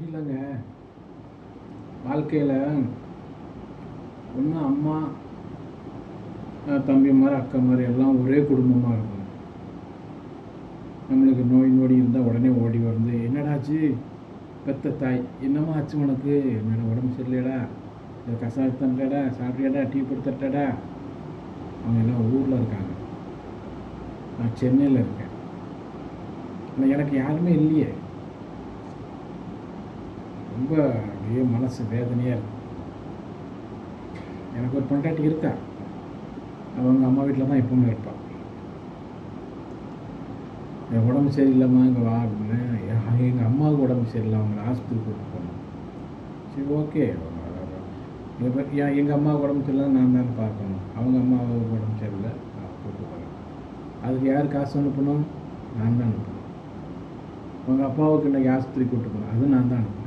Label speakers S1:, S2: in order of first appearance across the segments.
S1: இல்லைங்க. வாழ்க்கையில் ஒன்று அம்மா தம்பி மாதிரி அக்கா மாதிரி எல்லாம் ஒரே குடும்பமாக இருக்கும். நம்மளுக்கு நோய் நொடி இருந்தால் உடனே ஓடி வந்து என்னடாச்சு பெத்த தாய், என்னம்மா ஆச்சு உனக்கு, என்னடா உடம்பு சரியில்லையடா, இந்த கசாயத்தன்டா சாப்பிட்டியாடா, டீ கொடுத்துட்டாடா. அவங்க எல்லாம் ஊரில் இருக்காங்க, நான் சென்னையில் இருக்கேன். ஆனால் எனக்கு யாருமே இல்லையே. ரொம்ப அப்படியே மனசு வேதனையாக இருக்கு. எனக்கு ஒரு பொண்டாட்டி இருக்கா, அவங்க அம்மா வீட்டில் தான் எப்பவுமே இருப்பாள். என் உடம்பு சரியில்லைம்மா இங்கே வா அப்படின்னு. எங்கள் அம்மாவுக்கு உடம்பு சரியில்லை, அவங்கள ஆஸ்பத்திரி கூப்பிட்டு போகணும். சரி ஓகே. எங்கள் அம்மாவுக்கு உடம்பு சரியில்லை, நான் தான் பார்க்கணும். அவங்க அம்மாவுக்கு உடம்பு சரியில்லை, கூப்பிட்டு போகணும். அதுக்கு யார் காசு அனுப்பணும்? நான் தான் அனுப்பணும். அவங்க அப்பாவுக்கு இன்றைக்கி ஆஸ்பத்திரி கூப்பிட்டு போகணும், அதுவும் நான் தான் அனுப்பணும்.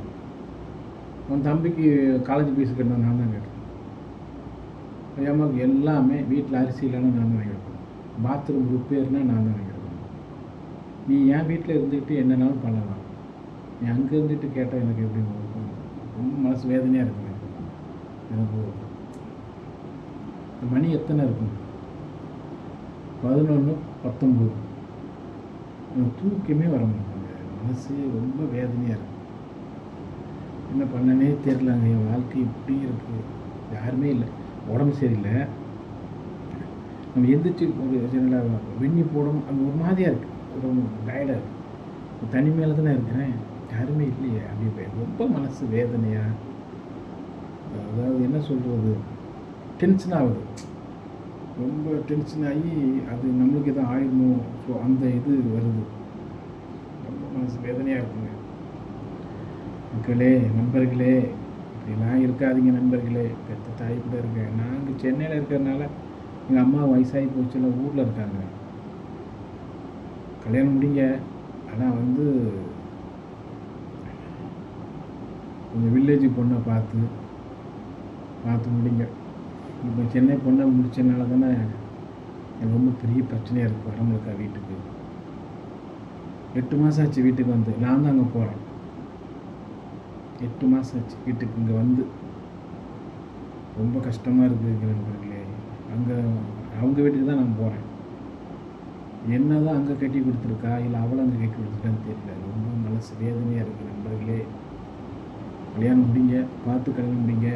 S1: உன் தம்பிக்கு காலேஜ் ஃபீஸ் கட்டணும், நான் தான் கட்டணும். என் அம்மாவுக்கு எல்லாமே வீட்டில் அரிசி இல்லைன்னா நான் தான் வாங்கி கொடுக்கணும். பாத்ரூம் ரிப்பேர்னால் நான் தான் வாங்கி கொடுக்கணும். நீ என் வீட்டில் இருந்துக்கிட்டு என்னன்னாலும் பண்ணலாம், நீ அங்கே இருந்துட்டு கேட்டால் எனக்கு எப்படி இருக்கும்? ரொம்ப மனசு வேதனையாக இருக்குங்க எனக்கு. மணி எத்தனை இருக்கும்? 11:19. எனக்கு தூக்கமே வர மாட்டேங்க. மனசு ரொம்ப வேதனையாக இருக்குது. என்ன பண்ணனே தெரிலங்க. என் வாழ்க்கை இப்படி இருக்குது. யாருமே இல்லை, உடம்பு சரியில்லை. நம்ம எந்திரிச்சு ஒரு சில வெண்ணி போடணும், அது ஒரு மாதிரியாக இருக்குது, ஒரு டயர்டாக இருக்குது. தனிமையில் தானே இருக்கிறேன், யாருமே இல்லையே. அப்படி ரொம்ப மனசு வேதனையாக, அதாவது என்ன சொல்கிறது, டென்ஷன் ஆகுது. ரொம்ப டென்ஷன் ஆகி அது நம்மளுக்கு எதுவும் ஆயிடுமோ, ஸோ அந்த இது வருது. ரொம்ப மனசு வேதனையாக இருக்குங்க. மக்களே, நண்பர்களே, இப்படிலாம் இருக்காதீங்க நண்பர்களே. பெற்ற தாய் கூட இருக்கேன். நாங்கள் சென்னையில் இருக்கிறதுனால எங்கள் அம்மா வயசாகி போச்சுல, ஊரில் இருக்காங்க. கல்யாணம் முடிங்க, ஆனால் வந்து கொஞ்சம் வில்லேஜ் பொண்ணை பார்த்து முடிங்க. இப்போ சென்னை பொண்ணை முடிச்சதுனால தானே எனக்கு ரொம்ப பெரிய பிரச்சனையாக இருக்குது. வரமுடிக்கா வீட்டுக்கு 8 மாதம் ஆச்சு வீட்டுக்கு வந்து. நான் தான் அங்கே போகிறேன். 8 மாதம் ஆச்சு வீட்டுக்கு இங்கே வந்து. ரொம்ப கஷ்டமாக இருக்குது நண்பர்களே. அங்கே அவங்க வீட்டுக்கு தான் நான் போகிறேன். என்ன தான் அங்கே கட்டி கொடுத்துருக்கா, இல்லை அவளை அங்கே கட்டி கொடுத்துருக்கான்னு தெரியல. ரொம்ப மனசு வேதனையாக இருக்குது நண்பர்களே. கல்யாணம் முடிங்க, பார்த்து கல்யாணம் முடிங்க.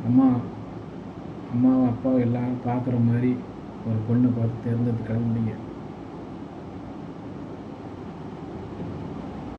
S1: அம்மாவும் அப்பாவும் எல்லாம் பார்க்குற மாதிரி ஒரு பொண்ணை பார்த்து தேர்ந்தெடுத்து கல்யாணம் முடிங்க.